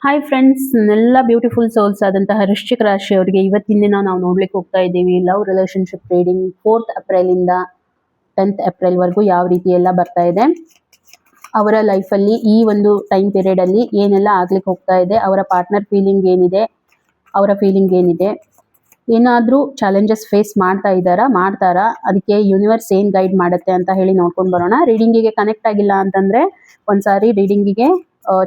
Hi friends, ಎಲ್ಲ beautiful souls ಆದಂತಹ ವೃಶ್ಚಿಕ ರಾಶಿಯವರಿಗೆ ಇವತ್ತಿನ ದಿನ ನಾವು ನೋಡ್ಲಿಕ್ಕೆ ಹೋಗ್ತಾ ಇದ್ದೀವಿ. Love relationship reading 4th April ಇಂದ 10th ಏಪ್ರಿಲ್ ವರೆಗೂ ಯಾವ ರೀತಿ ಎಲ್ಲ ಬರ್ತಾ ಇದೆ, ಅವರ ಲೈಫಲ್ಲಿ ಈ ಒಂದು ಟೈಮ್ ಪೀರಿಯಡ್ ಅಲ್ಲಿ ಏನೆಲ್ಲ ಆಗ್ಲಿಕ್ಕೆ ಹೋಗ್ತಾ ಇದೆ, ಅವರ ಪಾರ್ಟ್ನರ್ ಫೀಲಿಂಗ್ ಏನಿದೆ, ಅವರ ಫೀಲಿಂಗ್ ಏನಿದೆ, ಏನಾದರೂ ಚಾಲೆಂಜಸ್ ಫೇಸ್ ಮಾಡ್ತಾರಾ, ಅದಕ್ಕೆ ಯೂನಿವರ್ಸ್ ಏನ್ ಗೈಡ್ ಮಾಡುತ್ತೆ ಅಂತ ಹೇಳಿ ನೋಡ್ಕೊಂಡು ಬರೋಣ. ರೀಡಿಂಗಿಗೆ ಕನೆಕ್ಟ್ ಆಗಿಲ್ಲ ಅಂತಂದ್ರೆ ಒಂದ್ಸಾರಿ ರೀಡಿಂಗಿಗೆ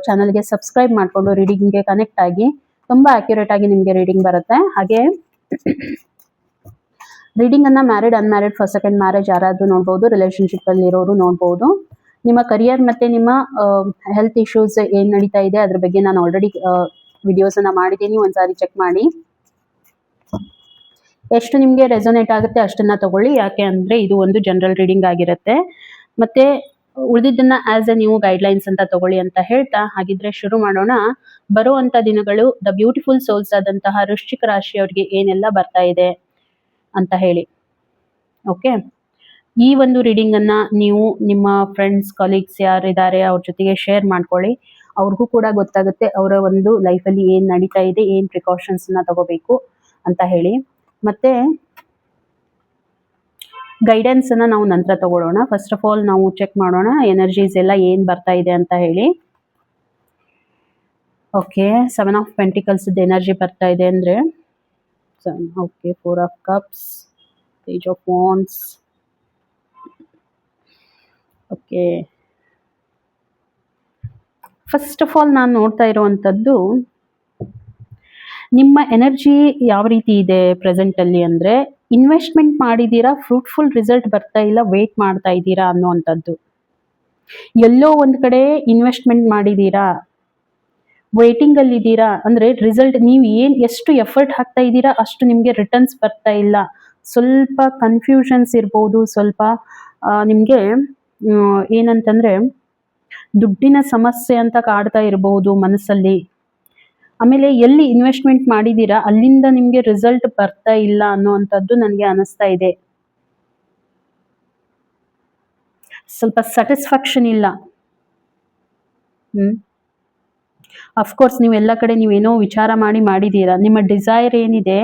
ಚಾನಲ್ಗೆ ಸಬ್ಸ್ಕ್ರೈಬ್ ಮಾಡಿಕೊಂಡು ರೀಡಿಂಗ್ಗೆ ಕನೆಕ್ಟ್ ಆಗಿ ತುಂಬಾ ಅಕ್ಯುರೇಟ್ ಆಗಿ ನಿಮಗೆ ರೀಡಿಂಗ್ ಬರುತ್ತೆ. ಹಾಗೆ ರೀಡಿಂಗ್ ಅನ್ನ married unmarried first second marriage ಯಾರಾದ್ರೂ ನೋಡ್ಬೋದು, ರಿಲೇಶನ್ಶಿಪ್ ಅಲ್ಲಿ ಇರೋರು ನೋಡ್ಬೋದು. ನಿಮ್ಮ ಕರಿಯರ್ ಮತ್ತೆ ನಿಮ್ಮ ಹೆಲ್ತ್ ಇಶ್ಯೂಸ್ ಏನ್ ನಡೀತಾ ಇದೆ ಅದ್ರ ಬಗ್ಗೆ ನಾನು ಆಲ್ರೆಡಿ ವಿಡಿಯೋಸ್ ಅನ್ನ ಮಾಡಿದ್ದೀನಿ, ಒಂದ್ಸಾರಿ ಚೆಕ್ ಮಾಡಿ. ಎಷ್ಟು ನಿಮಗೆ ರೆಸೊನೇಟ್ ಆಗುತ್ತೆ ಅಷ್ಟನ್ನ ತಗೊಳ್ಳಿ, ಯಾಕೆ ಅಂದ್ರೆ ಇದು ಒಂದು ಜನರಲ್ ರೀಡಿಂಗ್ ಆಗಿರುತ್ತೆ. ಮತ್ತೆ ಉಳಿದಿದ್ದನ್ನ ಆಸ್ ಎ ನೀವು ಗೈಡ್ಲೈನ್ಸ್ ಅಂತ ತಗೊಳ್ಳಿ ಅಂತ ಹೇಳ್ತಾ, ಹಾಗಿದ್ರೆ ಶುರು ಮಾಡೋಣ. ಬರುವಂತ ದಿನಗಳು ದ ಬ್ಯೂಟಿಫುಲ್ ಸೋಲ್ಸ್ ಆದಂತಹ ವೃಶ್ಚಿಕ ರಾಶಿಯವರಿಗೆ ಏನೆಲ್ಲ ಬರ್ತಾ ಇದೆ ಅಂತ ಹೇಳಿ. ಓಕೆ, ಈ ಒಂದು ರೀಡಿಂಗ್ ಅನ್ನ ನೀವು ನಿಮ್ಮ ಫ್ರೆಂಡ್ಸ್ ಕಾಲೀಗ್ಸ್ ಯಾರಿದ್ದಾರೆ ಅವ್ರ ಜೊತೆಗೆ ಶೇರ್ ಮಾಡ್ಕೊಳ್ಳಿ. ಅವ್ರಿಗೂ ಕೂಡ ಗೊತ್ತಾಗುತ್ತೆ ಅವರ ಒಂದು ಲೈಫಲ್ಲಿ ಏನ್ ನಡೀತಾ ಇದೆ, ಏನ್ ಪ್ರಿಕಾಷನ್ಸ್ ನ ತಗೋಬೇಕು ಅಂತ ಹೇಳಿ. ಮತ್ತೆ ಗೈಡೆನ್ಸ್ ಅನ್ನ ನಾವು ನಂತರ ತಗೊಳ್ಳೋಣ. ಫಸ್ಟ್ ಆಫ್ ಆಲ್ ನಾವು ಚೆಕ್ ಮಾಡೋಣ ಎನರ್ಜೀಸ್ ಎಲ್ಲ ಏನ್ ಬರ್ತಾ ಇದೆ ಅಂತ ಹೇಳಿ. ಓಕೆ, 7 ಆಫ್ ಪೆಂಟಿಕಲ್ಸ್ ಎನರ್ಜಿ ಬರ್ತಾ ಇದೆ ಅಂದ್ರೆ, okay, 4 of cups, page of wands. Okay, first of all ನಾನು ನೋಡ್ತಾ ಇರುವಂತದ್ದು ನಿಮ್ಮ ಎನರ್ಜಿ ಯಾವ ರೀತಿ ಇದೆ ಪ್ರೆಸೆಂಟ್ ಅಲ್ಲಿ ಅಂದ್ರೆ, ಇನ್ವೆಸ್ಟ್ಮೆಂಟ್ ಮಾಡಿದೀರಾ, ಫ್ರೂಟ್ಫುಲ್ ರಿಸಲ್ಟ್ ಬರ್ತಾ ಇಲ್ಲ, ವೇಟ್ ಮಾಡ್ತಾ ಇದ್ದೀರಾ ಅನ್ನುವಂಥದ್ದು. ಎಲ್ಲೋ ಒಂದ್ ಕಡೆ ಇನ್ವೆಸ್ಟ್ಮೆಂಟ್ ಮಾಡಿದೀರಾ, ವೇಟಿಂಗ್ ಅಲ್ಲಿ ಇದ್ದೀರಾ, ಅಂದ್ರೆ ರಿಸಲ್ಟ್ ನೀವು ಎಷ್ಟು ಎಫರ್ಟ್ ಹಾಕ್ತಾ ಇದ್ದೀರಾ ಅಷ್ಟು ನಿಮ್ಗೆ ರಿಟರ್ನ್ಸ್ ಬರ್ತಾ ಇಲ್ಲ. ಸ್ವಲ್ಪ ಕನ್ಫ್ಯೂಷನ್ಸ್ ಇರ್ಬೋದು, ಸ್ವಲ್ಪ ನಿಮ್ಗೆ ಏನಂತಂದ್ರೆ ದುಡ್ಡಿನ ಸಮಸ್ಯೆ ಅಂತ ಕಾಡ್ತಾ ಇರಬಹುದು ಮನಸ್ಸಲ್ಲಿ. ಆಮೇಲೆ ಎಲ್ಲಿ ಇನ್ವೆಸ್ಟ್ಮೆಂಟ್ ಮಾಡಿದೀರಾ ಅಲ್ಲಿಂದ ನಿಮ್ಗೆ ರಿಸಲ್ಟ್ ಬರ್ತಾ ಇಲ್ಲ ಅನ್ನುವಂಥದ್ದು ನನಗೆ ಅನಿಸ್ತಾ ಇದೆ. ಸ್ವಲ್ಪ ಸ್ಯಾಟಿಸ್ಫ್ಯಾಕ್ಷನ್ ಇಲ್ಲ. ಅಫ್ಕೋರ್ಸ್ ನೀವು ಎಲ್ಲ ಕಡೆ ನೀವೇನೋ ವಿಚಾರ ಮಾಡಿದೀರಾ, ನಿಮ್ಮ ಡಿಸೈರ್ ಏನಿದೆ,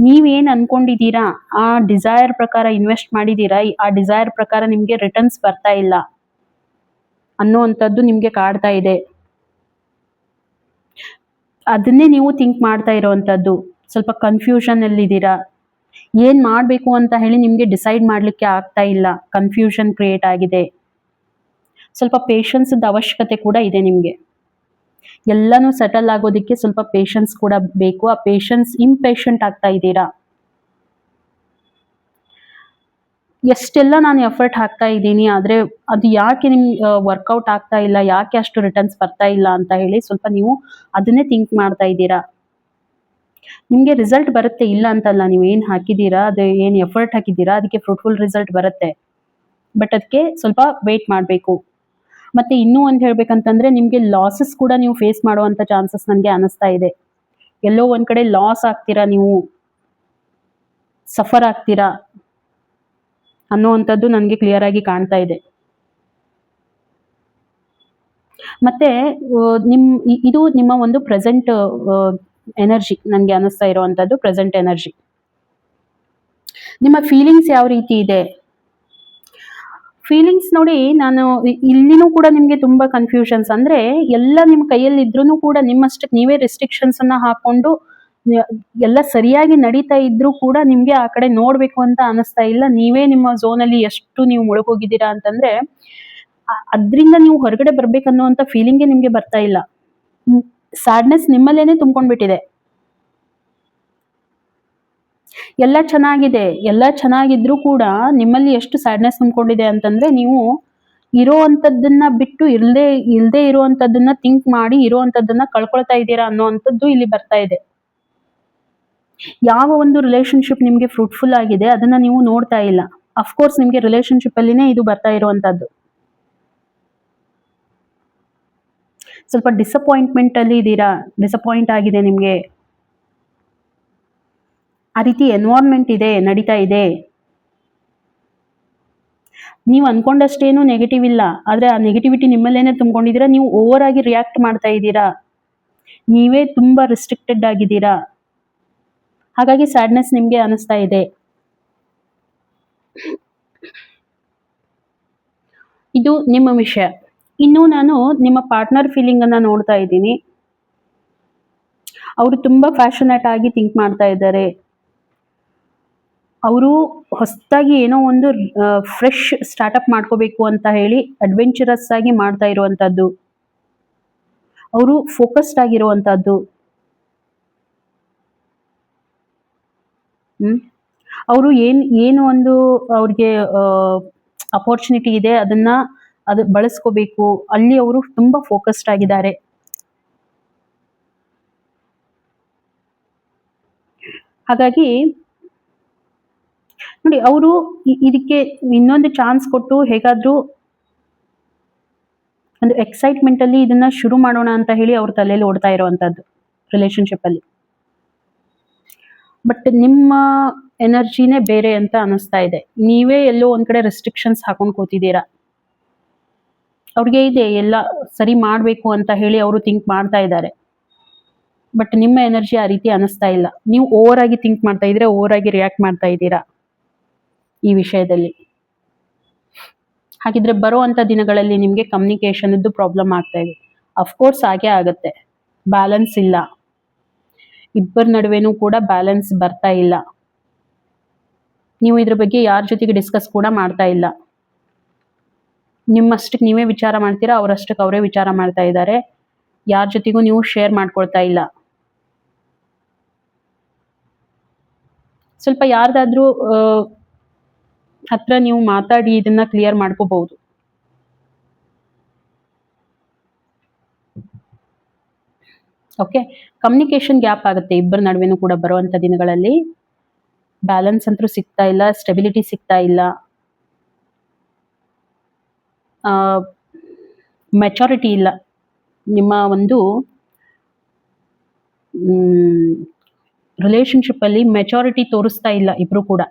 ನೀವೇನ್ ಅನ್ಕೊಂಡಿದ್ದೀರಾ ಆ ಡಿಸೈರ್ ಪ್ರಕಾರ ಇನ್ವೆಸ್ಟ್ ಮಾಡಿದೀರಾ, ಆ ಡಿಸೈರ್ ಪ್ರಕಾರ ನಿಮ್ಗೆ ರಿಟರ್ನ್ಸ್ ಬರ್ತಾ ಇಲ್ಲ ಅನ್ನುವಂಥದ್ದು ನಿಮ್ಗೆ ಕಾಡ್ತಾ ಇದೆ. ಅದನ್ನೇ ನೀವು ಥಿಂಕ್ ಮಾಡ್ತಾ ಇರೋವಂಥದ್ದು. ಸ್ವಲ್ಪ ಕನ್ಫ್ಯೂಷನ್ ಅಲ್ಲಿ ಇದ್ದೀರಾ, ಏನ್ ಮಾಡ್ಬೇಕು ಅಂತ ಹೇಳಿ ನಿಮ್ಗೆ ಡಿಸೈಡ್ ಮಾಡ್ಲಿಕ್ಕೆ ಆಗ್ತಾ ಇಲ್ಲ, ಕನ್ಫ್ಯೂಷನ್ ಕ್ರಿಯೇಟ್ ಆಗಿದೆ. ಸ್ವಲ್ಪ ಪೇಷನ್ಸ್ ಅವಶ್ಯಕತೆ ಕೂಡ ಇದೆ ನಿಮ್ಗೆ. ಎಲ್ಲಾನು ಸೆಟಲ್ ಆಗೋದಿಕ್ಕೆ ಸ್ವಲ್ಪ ಪೇಷನ್ಸ್ ಕೂಡ ಬೇಕು. ಆ ಪೇಷನ್ಸ್ ಇಂಪೇಷಂಟ್ ಆಗ್ತಾ ಇದ್ದೀರಾ. ಎಷ್ಟೆಲ್ಲ ನಾನು ಎಫರ್ಟ್ ಹಾಕ್ತಾ ಇದ್ದೀನಿ, ಆದ್ರೆ ಅದು ಯಾಕೆ ವರ್ಕೌಟ್ ಆಗ್ತಾ ಇಲ್ಲ, ಯಾಕೆ ಅಷ್ಟು ರಿಟರ್ನ್ಸ್ ಬರ್ತಾ ಇಲ್ಲ ಅಂತ ಹೇಳಿ ಸ್ವಲ್ಪ ನೀವು ಅದನ್ನೇ ಥಿಂಕ್ ಮಾಡ್ತಾ ಇದ್ದೀರಾ. ನಿಮ್ಗೆ ರಿಸಲ್ಟ್ ಬರುತ್ತೆ, ಇಲ್ಲ ಅಂತಲ್ಲ, ನೀವು ಏನ್ ಹಾಕಿದ್ದೀರಾ, ಅದು ಏನ್ ಎಫರ್ಟ್ ಹಾಕಿದ್ದೀರಾ ಅದಕ್ಕೆ ಫ್ರೂಟ್ಫುಲ್ ರಿಸಲ್ಟ್ ಬರುತ್ತೆ. ಬಟ್ ಅದಕ್ಕೆ ಸ್ವಲ್ಪ ವೇಟ್ ಮಾಡಬೇಕು. ಮತ್ತೆ ಇನ್ನೂ ಒಂದು ಹೇಳ್ಬೇಕಂತಂದ್ರೆ, ನಿಮ್ಗೆ ಲಾಸಸ್ ಕೂಡ ನೀವು ಫೇಸ್ ಮಾಡುವಂತ ಚಾನ್ಸಸ್ ನನಗೆ ಅನಿಸ್ತಾ ಇದೆ. ಎಲ್ಲೋ ಒಂದ್ ಕಡೆ ಲಾಸ್ ಆಗ್ತೀರಾ, ನೀವು ಸಫರ್ ಆಗ್ತೀರಾ ಅನ್ನುವಂಥದ್ದು ನನಗೆ ಕ್ಲಿಯರ್ ಆಗಿ ಕಾಣ್ತಾ ಇದೆ. ಮತ್ತೆ ಇದು ನಿಮ್ಮ ಒಂದು ಪ್ರೆಸೆಂಟ್ ಎನರ್ಜಿ ನನಗೆ ಅನಿಸ್ತಾ ಇರುವಂತದ್ದು. ಪ್ರೆಸೆಂಟ್ ಎನರ್ಜಿ, ನಿಮ್ಮ ಫೀಲಿಂಗ್ಸ್ ಯಾವ ರೀತಿ ಇದೆ. ಫೀಲಿಂಗ್ಸ್ ನೋಡಿ, ನಾನು ಇಲ್ಲಿನೂ ಕೂಡ ನಿಮ್ಗೆ ತುಂಬಾ ಕನ್ಫ್ಯೂಷನ್ಸ್, ಅಂದ್ರೆ ಎಲ್ಲ ನಿಮ್ ಕೈಯಲ್ಲಿ ಇದ್ರೂ ಕೂಡ ನಿಮ್ಮಷ್ಟಕ್ಕೆ ನೀವೇ ರೆಸ್ಟ್ರಿಕ್ಷನ್ಸ್ ಅನ್ನ ಹಾಕೊಂಡು ಎಲ್ಲ ಸರಿಯಾಗಿ ನಡೀತಾ ಇದ್ರೂ ಕೂಡ ನಿಮ್ಗೆ ಆ ಕಡೆ ನೋಡ್ಬೇಕು ಅಂತ ಅನಿಸ್ತಾ ಇಲ್ಲ. ನೀವೇ ನಿಮ್ಮ ಝೋನ್ ಅಲ್ಲಿ ಎಷ್ಟು ನೀವು ಮುಳುಗೋಗಿದ್ದೀರಾ ಅಂತಂದ್ರೆ ಅದ್ರಿಂದ ನೀವು ಹೊರಗಡೆ ಬರ್ಬೇಕನ್ನುವಂತ ಫೀಲಿಂಗೇ ನಿಮ್ಗೆ ಬರ್ತಾ ಇಲ್ಲ. ಸ್ಯಾಡ್ನೆಸ್ ನಿಮ್ಮಲ್ಲೇನೆ ತುಂಬ್ಕೊಂಡ್ಬಿಟ್ಟಿದೆ. ಎಲ್ಲ ಚೆನ್ನಾಗಿದೆ, ಎಲ್ಲ ಚೆನ್ನಾಗಿದ್ರೂ ಕೂಡ ನಿಮ್ಮಲ್ಲಿ ಎಷ್ಟು ಸ್ಯಾಡ್ನೆಸ್ ತುಂಬಿಕೊಂಡಿದೆ ಅಂತಂದ್ರೆ, ನೀವು ಇರೋವಂಥದ್ದನ್ನ ಬಿಟ್ಟು ಇಲ್ದೇ ಇರುವಂತದ್ದನ್ನ ಥಿಂಕ್ ಮಾಡಿ ಇರುವಂತದ್ದನ್ನ ಕಳ್ಕೊಳ್ತಾ ಇದ್ದೀರಾ ಅನ್ನೋವಂಥದ್ದು ಇಲ್ಲಿ ಬರ್ತಾ ಇದೆ. ಯಾವ ಒಂದು ರಿಲೇಶನ್ಶಿಪ್ ನಿಮ್ಗೆ ಫ್ರೂಟ್ಫುಲ್ ಆಗಿದೆ ಅದನ್ನ ನೀವು ನೋಡ್ತಾ ಇಲ್ಲ. ಅಫ್ಕೋರ್ಸ್ ನಿಮ್ಗೆ ರಿಲೇಶನ್ಶಿಪ್ ಅಲ್ಲಿನೇ ಇದು ಬರ್ತಾ ಇರುವಂತದ್ದು. ಸ್ವಲ್ಪ ಡಿಸಪಾಯಿಂಟ್ಮೆಂಟ್ ಅಲ್ಲಿ ಇದ್ದೀರಾ, ಡಿಸಪಾಯಿಂಟ್ ಆಗಿದೆ ನಿಮ್ಗೆ. ಆ ರೀತಿ ಎನ್ವೈರನ್ಮೆಂಟ್ ಇದೆ, ನಡೀತಾ ಇದೆ. ನೀವು ಅನ್ಕೊಂಡಷ್ಟೇನು ನೆಗೆಟಿವ್ ಇಲ್ಲ, ಆದ್ರೆ ಆ ನೆಗೆಟಿವಿಟಿ ನಿಮ್ಮಲ್ಲೇನೆ ತುಂಬಿಕೊಂಡಿದ್ದೀರಾ. ನೀವು ಓವರ್ ಆಗಿ ರಿಯಾಕ್ಟ್ ಮಾಡ್ತಾ ಇದ್ದೀರಾ. ನೀವೇ ತುಂಬಾ ರಿಸ್ಟ್ರಿಕ್ಟೆಡ್ ಆಗಿದ್ದೀರಾ, ಹಾಗಾಗಿ ಸ್ಯಾಡ್ನೆಸ್ ನಿಮ್ಗೆ ಅನಿಸ್ತಾ ಇದೆ. ಇದು ನಿಮ್ಮ ವಿಷಯ. ಇನ್ನು ನಾನು ನಿಮ್ಮ ಪಾರ್ಟ್ನರ್ ಫೀಲಿಂಗ್ ಅನ್ನ ನೋಡ್ತಾ ಇದ್ದೀನಿ. ಅವರು ತುಂಬಾ ಫ್ಯಾಷನೇಟ್ ಆಗಿ ಥಿಂಕ್ ಮಾಡ್ತಾ ಇದ್ದಾರೆ. ಅವರು ಹೊಸದಾಗಿ ಏನೋ ಒಂದು ಫ್ರೆಶ್ ಸ್ಟಾರ್ಟ್ಅಪ್ ಮಾಡ್ಕೋಬೇಕು ಅಂತ ಹೇಳಿ ಅಡ್ವೆಂಚರಸ್ ಆಗಿ ಮಾಡ್ತಾ ಇರುವಂತದ್ದು. ಅವರು ಫೋಕಸ್ಡ್ ಆಗಿರುವಂತದ್ದು. ಅವರು ಏನು ಒಂದು ಅವ್ರಿಗೆ ಅಪರ್ಚುನಿಟಿ ಇದೆ ಅದು ಬಳಸ್ಕೋಬೇಕು, ಅಲ್ಲಿ ಅವರು ತುಂಬಾ ಫೋಕಸ್ಡ್ ಆಗಿದ್ದಾರೆ. ಹಾಗಾಗಿ ನೋಡಿ, ಅವರು ಇದಕ್ಕೆ ಇನ್ನೊಂದು ಚಾನ್ಸ್ ಕೊಟ್ಟು ಹೇಗಾದ್ರೂ ಒಂದು ಎಕ್ಸೈಟ್ಮೆಂಟ್ ಅಲ್ಲಿ ಇದನ್ನ ಶುರು ಮಾಡೋಣ ಅಂತ ಹೇಳಿ ಅವ್ರ ತಲೆಯಲ್ಲಿ ಓಡ್ತಾ ಇರುವಂತದ್ದು ರಿಲೇಶನ್ಶಿಪ್ ಅಲ್ಲಿ. ಬಟ್ ನಿಮ್ಮ ಎನರ್ಜಿನೇ ಬೇರೆ ಅಂತ ಅನಿಸ್ತಾ ಇದೆ. ನೀವೇ ಎಲ್ಲೋ ಒಂದ್ ಕಡೆ ರೆಸ್ಟ್ರಿಕ್ಷನ್ಸ್ ಹಾಕೊಂಡು ಕೂತಿದ್ದೀರಾ. ಅವ್ರಿಗೆ ಇದೆ ಎಲ್ಲ ಸರಿ ಮಾಡ್ಬೇಕು ಅಂತ ಹೇಳಿ ಅವರು ಥಿಂಕ್ ಮಾಡ್ತಾ ಇದ್ದಾರೆ. ಬಟ್ ನಿಮ್ಮ ಎನರ್ಜಿ ಆ ರೀತಿ ಅನಿಸ್ತಾ ಇಲ್ಲ. ನೀವು ಓವರ್ ಆಗಿ ಥಿಂಕ್ ಮಾಡ್ತಾ ಇದ್ರೆ, ಓವರ್ ಆಗಿ ರಿಯಾಕ್ಟ್ ಮಾಡ್ತಾ ಇದ್ದೀರಾ ಈ ವಿಷಯದಲ್ಲಿ. ಹಾಗಿದ್ರೆ ಬರುವಂತ ದಿನಗಳಲ್ಲಿ ನಿಮ್ಗೆ ಕಮ್ಯುನಿಕೇಶನ್ ಪ್ರಾಬ್ಲಮ್ ಆಗ್ತಾ ಇದೆ. ಅಫ್ಕೋರ್ಸ್ ಹಾಗೆ ಆಗುತ್ತೆ. ಬ್ಯಾಲೆನ್ಸ್ ಇಲ್ಲ, ಇಬ್ಬರ ನಡುವೆನೂ ಕೂಡ ಬ್ಯಾಲೆನ್ಸ್ ಬರ್ತಾ ಇಲ್ಲ. ನೀವು ಇದ್ರ ಬಗ್ಗೆ ಯಾರ ಜೊತೆಗೆ ಡಿಸ್ಕಸ್ ಕೂಡ ಮಾಡ್ತಾ ಇಲ್ಲ. ನಿಮ್ಮಷ್ಟಕ್ಕೆ ನೀವೇ ವಿಚಾರ ಮಾಡ್ತೀರಾ, ಅವರಷ್ಟಕ್ಕೆ ಅವರೇ ವಿಚಾರ ಮಾಡ್ತಾ ಇದ್ದಾರೆ. ಯಾರ ಜೊತೆಗೂ ನೀವು ಶೇರ್ ಮಾಡ್ಕೊಳ್ತಾ ಇಲ್ಲ. ಸ್ವಲ್ಪ ಯಾರ್ದಾದ್ರೂ ಹತ್ರ ನೀವು ಮಾತಾಡಿ ಇದನ್ನ ಕ್ಲಿಯರ್ ಮಾಡ್ಕೋಬಹುದು. ಓಕೆ, ಕಮ್ಯುನಿಕೇಶನ್ ಗ್ಯಾಪ್ ಆಗುತ್ತೆ ಇಬ್ಬರ ನಡುವೆನೂ ಕೂಡ ಬರುವಂತ ದಿನಗಳಲ್ಲಿ. ಬ್ಯಾಲೆನ್ಸ್ ಅಂತೂ ಸಿಗ್ತಾ ಇಲ್ಲ, ಸ್ಟೆಬಿಲಿಟಿ ಸಿಗ್ತಾ ಇಲ್ಲ, ಮೆಚುರಿಟಿ ಇಲ್ಲ. ನಿಮ್ಮ ಒಂದು ರಿಲೇಶನ್ಶಿಪ್ ಅಲ್ಲಿ ಮೆಚುರಿಟಿ ತೋರಿಸ್ತಾ ಇಲ್ಲ ಇಬ್ರು ಕೂಡ.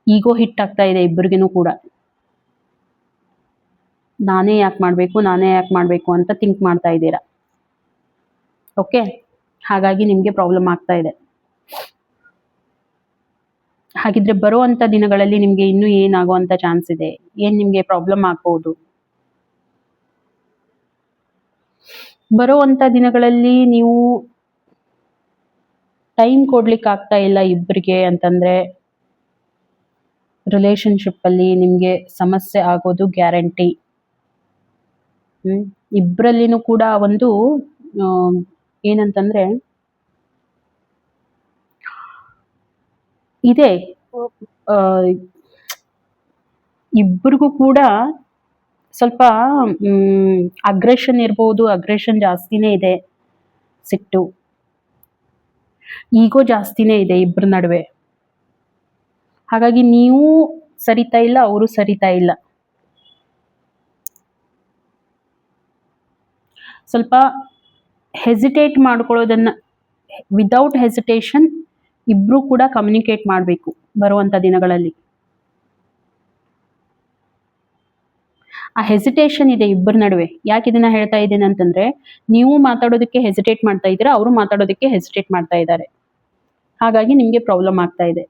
ಈಗೋ ಹಿಟ್ ಆಗ್ತಾ ಇದೆ ಇಬ್ಬರಿಗೂ ಕೂಡ. ನಾನೇ ಯಾಕೆ ಮಾಡಬೇಕು ಅಂತ ಥಿಂಕ್ ಮಾಡ್ತಾ ಇದ್ದೀರಾ. ಓಕೆ, ಹಾಗಾಗಿ ನಿಮಗೆ ಪ್ರಾಬ್ಲಮ್ ಆಗ್ತಾ ಇದೆ. ಹಾಗಿದ್ರೆ ಬರುವಂತ ದಿನಗಳಲ್ಲಿ ನಿಮ್ಗೆ ಇನ್ನೂ ಏನಾಗುವಂತ ಚಾನ್ಸ್ ಇದೆ? ಏನ್ ನಿಮ್ಗೆ ಪ್ರಾಬ್ಲಮ್ ಆಗ್ಬಹುದು? ಬರುವಂತ ದಿನಗಳಲ್ಲಿ ನೀವು ಟೈಮ್ ಕೊಡ್ಲಿಕ್ಕೆ ಆಗ್ತಾ ಇಲ್ಲ ಇಬ್ಬರಿಗೆ ಅಂತಂದ್ರೆ ರಿಲೇಶನ್ಶಿಪ್ ಅಲ್ಲಿ ನಿಮ್ಗೆ ಸಮಸ್ಯೆ ಆಗೋದು ಗ್ಯಾರಂಟಿ. ಇಬ್ಬರಲ್ಲಿನೂ ಕೂಡ ಒಂದು ಏನಂತಂದ್ರೆ ಇದೆ, ಇಬ್ಬರಿಗೂ ಕೂಡ ಸ್ವಲ್ಪ ಅಗ್ರೆಷನ್ ಇರ್ಬೋದು. ಅಗ್ರೆಷನ್ ಜಾಸ್ತಿನೇ ಇದೆ, ಸಿಟ್ಟು, ಈಗೋ ಜಾಸ್ತಿನೇ ಇದೆ ಇಬ್ಬರ ನಡುವೆ. ಹಾಗಾಗಿ ನೀವು ಸರಿತಾ ಇಲ್ಲ, ಅವರು ಸರಿತಾ ಇಲ್ಲ. ಸ್ವಲ್ಪ ಹೆಸಿಟೇಟ್ ಮಾಡ್ಕೊಳ್ಳೋದನ್ನ ವಿದೌಟ್ ಹೆಸಿಟೇಷನ್ ಇಬ್ರು ಕೂಡ ಕಮ್ಯುನಿಕೇಟ್ ಮಾಡಬೇಕು ಬರುವಂತ ದಿನಗಳಲ್ಲಿ. ಆ ಹೆಸಿಟೇಷನ್ ಇದೆ ಇಬ್ಬರ ನಡುವೆ. ಯಾಕೆ ಇದನ್ನ ಹೇಳ್ತಾ ಇದ್ದೀನಿ ಅಂತಂದ್ರೆ, ನೀವು ಮಾತಾಡೋದಕ್ಕೆ ಹೆಸಿಟೇಟ್ ಮಾಡ್ತಾ ಇದ್ದೀರಾ, ಅವರು ಮಾತಾಡೋದಕ್ಕೆ ಹೆಸಿಟೇಟ್ ಮಾಡ್ತಾ ಇದ್ದಾರೆ. ಹಾಗಾಗಿ ನಿಮ್ಗೆ ಪ್ರಾಬ್ಲಮ್ ಆಗ್ತಾ ಇದೆ.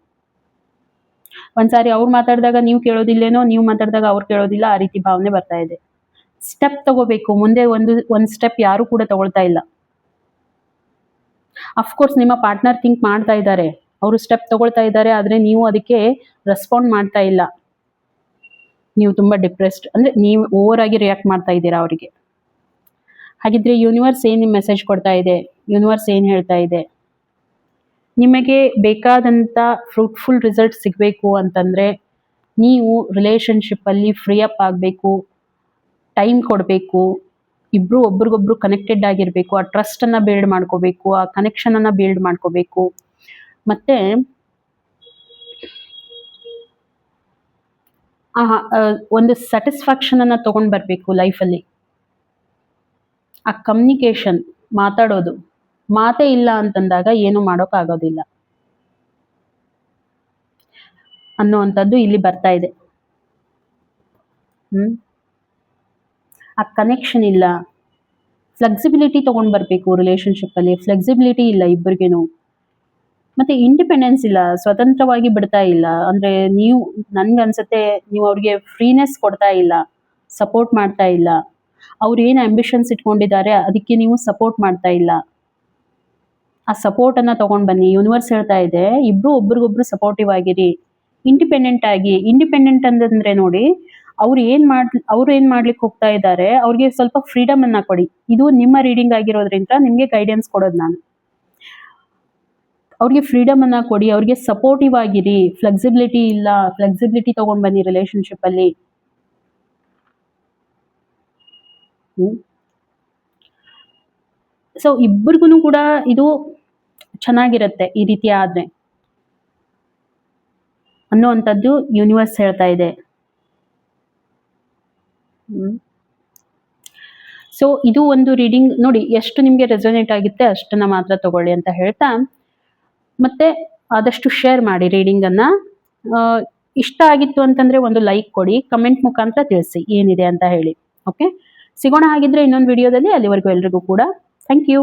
ಒಂದ್ಸಾರಿ ಅವ್ರು ಮಾತಾಡಿದಾಗ ನೀವು ಕೇಳೋದಿಲ್ಲೇನೋ, ನೀವು ಮಾತಾಡಿದಾಗ ಅವ್ರು ಕೇಳೋದಿಲ್ಲ, ಆ ರೀತಿ ಭಾವನೆ ಬರ್ತಾ ಇದೆ. ಸ್ಟೆಪ್ ತಗೋಬೇಕು ಮುಂದೆ. ಒಂದು ಸ್ಟೆಪ್ ಯಾರು ಕೂಡ ತಗೊಳ್ತಾ ಇಲ್ಲ. ಅಫ್ಕೋರ್ಸ್ ನಿಮ್ಮ ಪಾರ್ಟ್ನರ್ ಥಿಂಕ್ ಮಾಡ್ತಾ ಇದ್ದಾರೆ, ಅವರು ಸ್ಟೆಪ್ ತಗೊಳ್ತಾ ಇದ್ದಾರೆ, ಆದ್ರೆ ನೀವು ಅದಕ್ಕೆ ರೆಸ್ಪಾಂಡ್ ಮಾಡ್ತಾ ಇಲ್ಲ. ನೀವು ತುಂಬಾ ಡಿಪ್ರೆಸ್ಡ್, ಅಂದ್ರೆ ನೀವು ಓವರ್ ಆಗಿ ರಿಯಾಕ್ಟ್ ಮಾಡ್ತಾ ಇದ್ದೀರಾ ಅವರಿಗೆ. ಹಾಗಿದ್ರೆ ಯೂನಿವರ್ಸ್ ಏನ್ ಮೆಸೇಜ್ ಕೊಡ್ತಾ ಇದೆ? ಯೂನಿವರ್ಸ್ ಏನ್ ಹೇಳ್ತಾ ಇದೆ? ನಿಮಗೆ ಬೇಕಾದಂತ ಫ್ರೂಟ್ಫುಲ್ ರಿಸಲ್ಟ್ ಸಿಗಬೇಕು ಅಂತಂದ್ರೆ ನೀವು ರಿಲೇಶನ್ಶಿಪ್ ಅಲ್ಲಿ ಫ್ರೀ ಅಪ್ ಆಗಬೇಕು, ಟೈಮ್ ಕೊಡಬೇಕು, ಇಬ್ರು ಒಬ್ರಿಗೊಬ್ರು ಕನೆಕ್ಟೆಡ್ ಆಗಿರ್ಬೇಕು, ಆ ಟ್ರಸ್ಟ್ ಅನ್ನ ಬಿಲ್ಡ್ ಮಾಡ್ಕೋಬೇಕು, ಆ ಕನೆಕ್ಷನ್ ಅನ್ನ ಬಿಲ್ಡ್ ಮಾಡ್ಕೋಬೇಕು. ಮತ್ತೆ ಒಂದು ಸ್ಯಾಟಿಸ್ಫ್ಯಾಕ್ಷನ್ ಅನ್ನ ತಗೊಂಡ್ ಬರ್ಬೇಕು ಲೈಫಲ್ಲಿ. ಆ ಕಮ್ಯುನಿಕೇಶನ್, ಮಾತಾಡೋದು, ಮಾತೇ ಇಲ್ಲ ಅಂತಂದಾಗ ಏನು ಮಾಡೋಕ್ ಆಗೋದಿಲ್ಲ ಅನ್ನುವಂಥದ್ದು ಇಲ್ಲಿ ಬರ್ತಾ ಇದೆ. ಆ ಕನೆಕ್ಷನ್ ಇಲ್ಲ. ಫ್ಲೆಕ್ಸಿಬಿಲಿಟಿ ತೊಗೊಂಡು ಬರಬೇಕು ರಿಲೇಷನ್ಶಿಪ್ಪಲ್ಲಿ. ಫ್ಲೆಕ್ಸಿಬಿಲಿಟಿ ಇಲ್ಲ ಇಬ್ಬರಿಗೇನು. ಮತ್ತೆ ಇಂಡಿಪೆಂಡೆನ್ಸ್ ಇಲ್ಲ, ಸ್ವತಂತ್ರವಾಗಿ ಬಿಡ್ತಾ ಇಲ್ಲ. ಅಂದರೆ ನೀವು, ನನ್ಗನ್ಸುತ್ತೆ ನೀವು ಅವ್ರಿಗೆ ಫ್ರೀನೆಸ್ ಕೊಡ್ತಾ ಇಲ್ಲ, ಸಪೋರ್ಟ್ ಮಾಡ್ತಾ ಇಲ್ಲ. ಅವ್ರು ಏನು ಆಂಬಿಷನ್ಸ್ ಇಟ್ಕೊಂಡಿದ್ದಾರೆ ಅದಕ್ಕೆ ನೀವು ಸಪೋರ್ಟ್ ಮಾಡ್ತಾ ಇಲ್ಲ. ಆ ಸಪೋರ್ಟನ್ನು ತೊಗೊಂಡು ಬನ್ನಿ. ಯೂನಿವರ್ಸ್ ಹೇಳ್ತಾ ಇದೆ, ಇಬ್ಬರು ಒಬ್ರಿಗೊಬ್ರು ಸಪೋರ್ಟಿವ್ ಆಗಿರಿ, ಇಂಡಿಪೆಂಡೆಂಟ್ ಆಗಿ. ಇಂಡಿಪೆಂಡೆಂಟ್ ಅಂತಂದ್ರೆ ನೋಡಿ, ಅವ್ರು ಏನು ಮಾಡ್ಲಿಕ್ಕೆ ಹೋಗ್ತಾ ಇದ್ದಾರೆ, ಅವ್ರಿಗೆ ಸ್ವಲ್ಪ ಫ್ರೀಡಮ್ ಅನ್ನ ಕೊಡಿ. ಇದು ನಿಮ್ಮ ರೀಡಿಂಗ್ ಆಗಿರೋದ್ರಿಂದ ನಿಮಗೆ ಗೈಡೆನ್ಸ್ ಕೊಡೋದು ನಾನು. ಅವ್ರಿಗೆ ಫ್ರೀಡಮ್ ಅನ್ನ ಕೊಡಿ, ಅವ್ರಿಗೆ ಸಪೋರ್ಟಿವ್ ಆಗಿರಿ. ಫ್ಲೆಕ್ಸಿಬಿಲಿಟಿ ಇಲ್ಲ, ಫ್ಲೆಕ್ಸಿಬಿಲಿಟಿ ತಗೊಂಡ್ ಬನ್ನಿ ರಿಲೇಶನ್ಶಿಪ್ ಅಲ್ಲಿ. ಸೊ ಇಬ್ಬರಿಗೂ ಕೂಡ ಇದು ಚೆನ್ನಾಗಿರುತ್ತೆ ಈ ರೀತಿ ಆದ್ರೆ ಅನ್ನುವಂಥದ್ದು ಯೂನಿವರ್ಸ್ ಹೇಳ್ತಾ ಇದೆ. ಸೊ ಇದು ಒಂದು ರೀಡಿಂಗ್ ನೋಡಿ, ಎಷ್ಟು ನಿಮಗೆ ರೆಸೊನೇಟ್ ಆಗುತ್ತೆ ಅಷ್ಟನ್ನ ಮಾತ್ರ ತಗೊಳ್ಳಿ ಅಂತ ಹೇಳ್ತಾ, ಮತ್ತೆ ಆದಷ್ಟು ಶೇರ್ ಮಾಡಿ ರೀಡಿಂಗ್ ಅನ್ನ. ಇಷ್ಟ ಆಗಿತ್ತು ಅಂತಂದ್ರೆ ಒಂದು ಲೈಕ್ ಕೊಡಿ, ಕಮೆಂಟ್ ಮುಖಾಂತರ ತಿಳಿಸಿ ಏನಿದೆ ಅಂತ ಹೇಳಿ. ಓಕೆ, ಸಿಗೋಣ ಹಾಗಿದ್ರೆ ಇನ್ನೊಂದು ವಿಡಿಯೋದಲ್ಲಿ. ಅಲ್ಲಿವರೆಗೂ ಎಲ್ರಿಗೂ ಕೂಡ ಥ್ಯಾಂಕ್ ಯು.